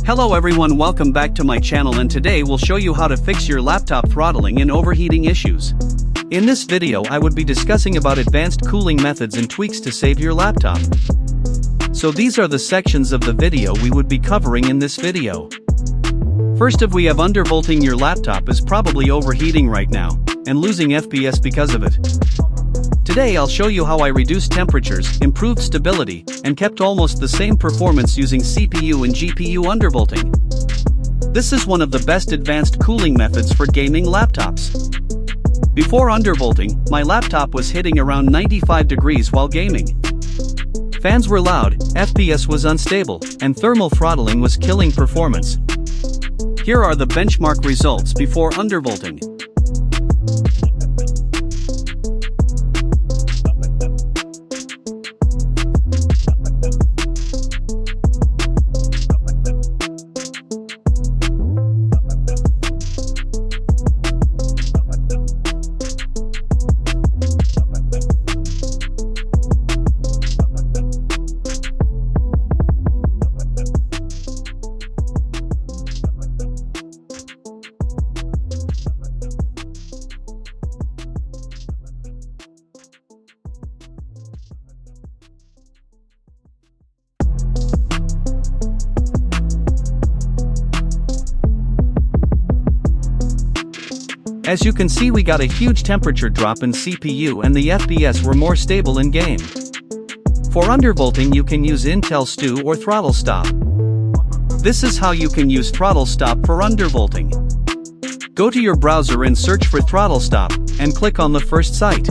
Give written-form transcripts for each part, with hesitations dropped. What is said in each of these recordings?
Hello everyone, welcome back to my channel, and today we'll show you how to fix your laptop throttling and overheating issues. In this video I would be discussing about advanced cooling methods and tweaks to save your laptop. So these are the sections of the video we would be covering in this video. First we have undervolting. Your laptop is probably overheating right now, and losing FPS because of it. Today I'll show you how I reduced temperatures, improved stability, and kept almost the same performance using CPU and GPU undervolting. This is one of the best advanced cooling methods for gaming laptops. Before undervolting, my laptop was hitting around 95 degrees while gaming. Fans were loud, FPS was unstable, and thermal throttling was killing performance. Here are the benchmark results before undervolting. As you can see, we got a huge temperature drop in CPU and the FPS were more stable in game. For undervolting you can use Intel STU or throttle stop. This is how you can use throttle stop for undervolting. Go to your browser and search for throttle stop, and click on the first site.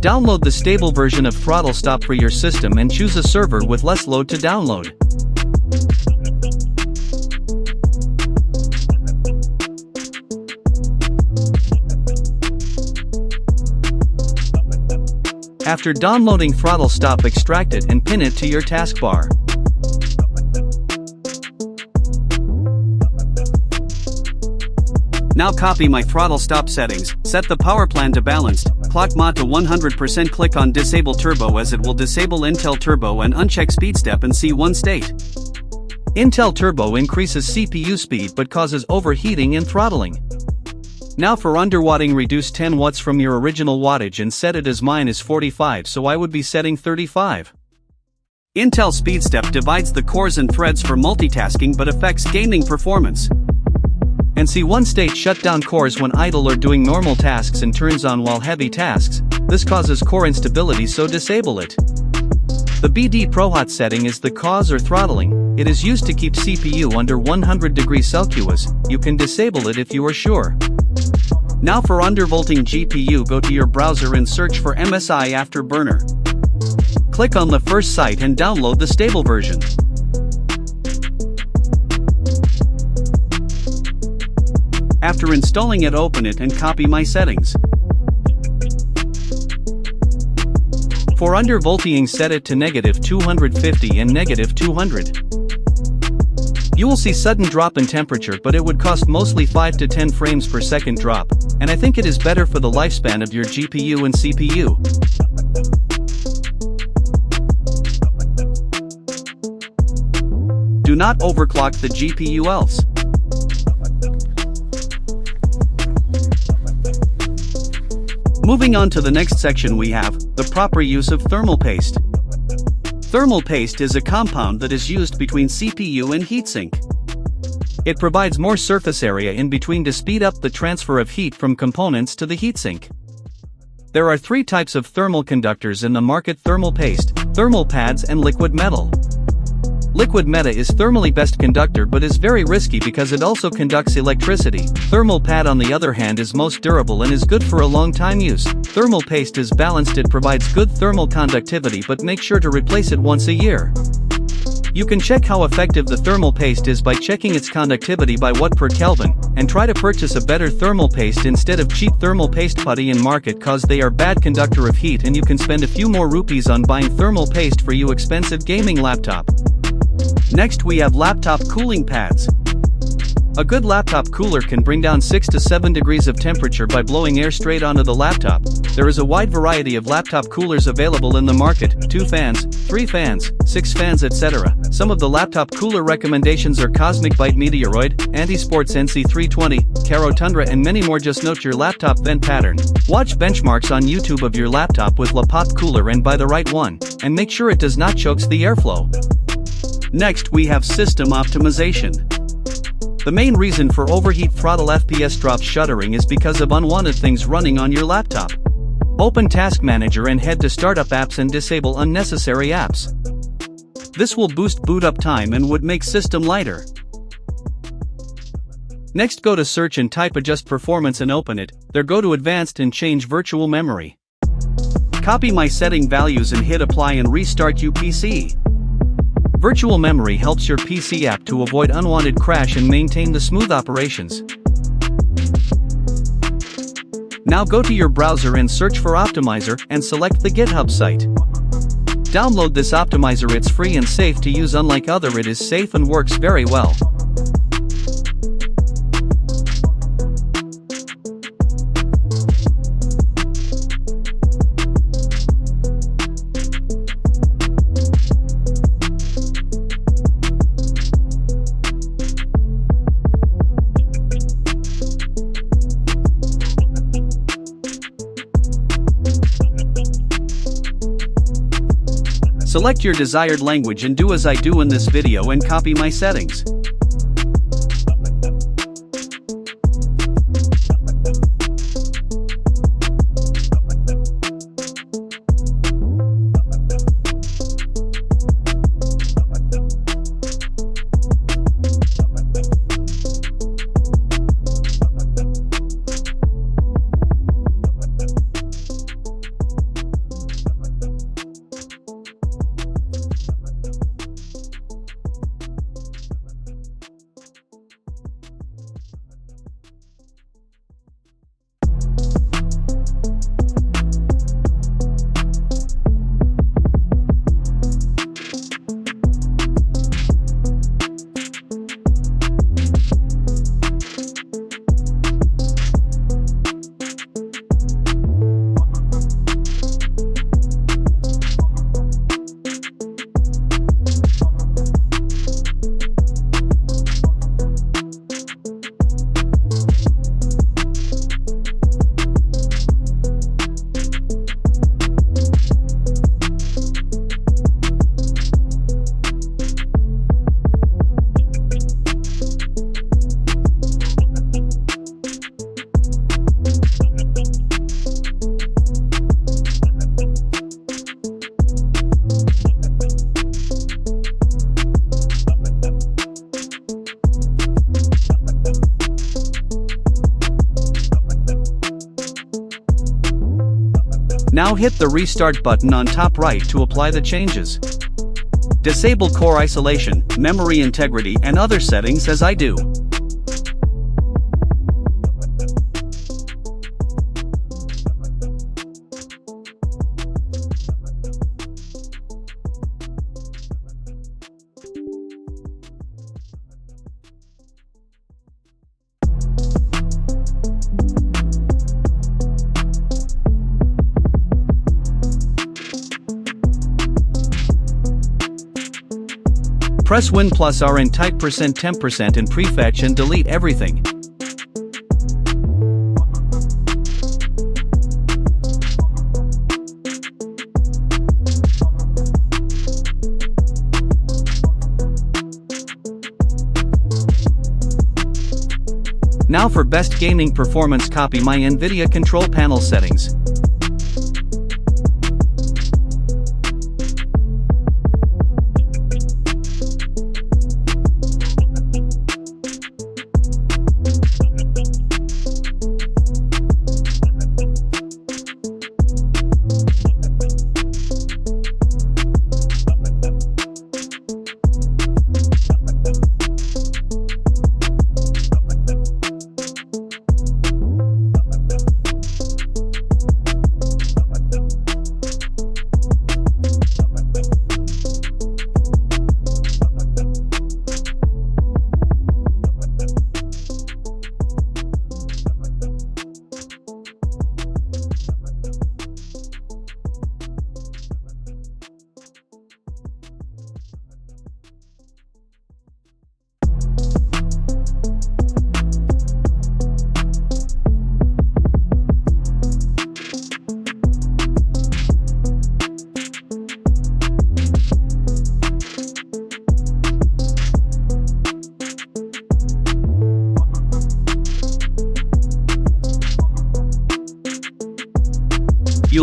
Download the stable version of throttle stop for your system and choose a server with less load to download. After downloading throttle stop, extract it and pin it to your taskbar. Now copy my throttle stop settings, set the power plan to balanced, clock mod to 100%, click on disable turbo as it will disable Intel Turbo, and uncheck speed step and C1 state. Intel Turbo increases CPU speed but causes overheating and throttling. Now for underwatting, reduce 10 watts from your original wattage and set it as mine is 45, so I would be setting 35. Intel speed step divides the cores and threads for multitasking but affects gaming performance. And C1 state shut down cores when idle or doing normal tasks and turns on while heavy tasks. This causes core instability, so disable it. The BD ProHot setting is the cause or throttling. It is used to keep CPU under 100 degrees Celsius. You can disable it if you are sure. Now for undervolting GPU, go to your browser and search for MSI Afterburner. Click on the first site and download the stable version. After installing it, open it and copy my settings. For undervolting, set it to -250 and -200. You will see sudden drop in temperature, but it would cost mostly 5 to 10 frames per second drop, and I think it is better for the lifespan of your GPU and CPU. Do not overclock the GPU else. Moving on to the next section, we have the proper use of thermal paste. Thermal paste is a compound that is used between CPU and heatsink. It provides more surface area in between to speed up the transfer of heat from components to the heatsink. There are three types of thermal conductors in the market: thermal paste, thermal pads, and liquid metal. Liquid metal is thermally best conductor but is very risky because it also conducts electricity. Thermal pad, on the other hand, is most durable and is good for a long time use. Thermal paste is balanced, it provides good thermal conductivity, but make sure to replace it once a year. You can check how effective the thermal paste is by checking its conductivity by watt per Kelvin, and try to purchase a better thermal paste instead of cheap thermal paste putty in market, cause they are bad conductor of heat and you can spend a few more rupees on buying thermal paste for your expensive gaming laptop. Next we have laptop cooling pads. A good laptop cooler can bring down 6 to 7 degrees of temperature by blowing air straight onto the laptop. There is a wide variety of laptop coolers available in the market: 2 fans, 3 fans, 6 fans, etc. Some of the laptop cooler recommendations are Cosmic Byte Meteoroid, Antisports NC320, Caro Tundra, and many more. Just note your laptop vent pattern. Watch benchmarks on YouTube of your laptop with laptop cooler and buy the right one, and make sure it does not choke the airflow. Next we have system optimization. The main reason for overheat throttle FPS drop shuttering is because of unwanted things running on your laptop. Open Task Manager and head to Startup Apps and disable unnecessary apps. This will boost boot up time and would make system lighter. Next, go to Search and type Adjust Performance and open it. There, go to Advanced and change Virtual Memory. Copy my setting values and hit Apply and restart your PC. Virtual memory helps your PC app to avoid unwanted crash and maintain the smooth operations. Now go to your browser and search for Optimizer and select the GitHub site. Download this optimizer, it's free and safe to use. Unlike other, it is safe and works very well. Select your desired language and do as I do in this video and copy my settings. Now hit the restart button on top right to apply the changes. Disable core isolation, memory integrity, and other settings as I do. Press Win plus R and type %temp% and prefetch and delete everything. Now for best gaming performance, copy my Nvidia control panel settings.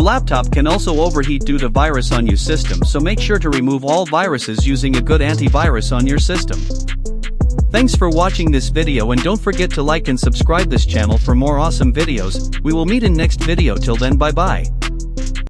laptop can also overheat due to virus on your system, so make sure to remove all viruses using a good antivirus on your system. Thanks for watching this video, and don't forget to like and subscribe this channel for more awesome videos. We will meet in next video. Till then, bye bye.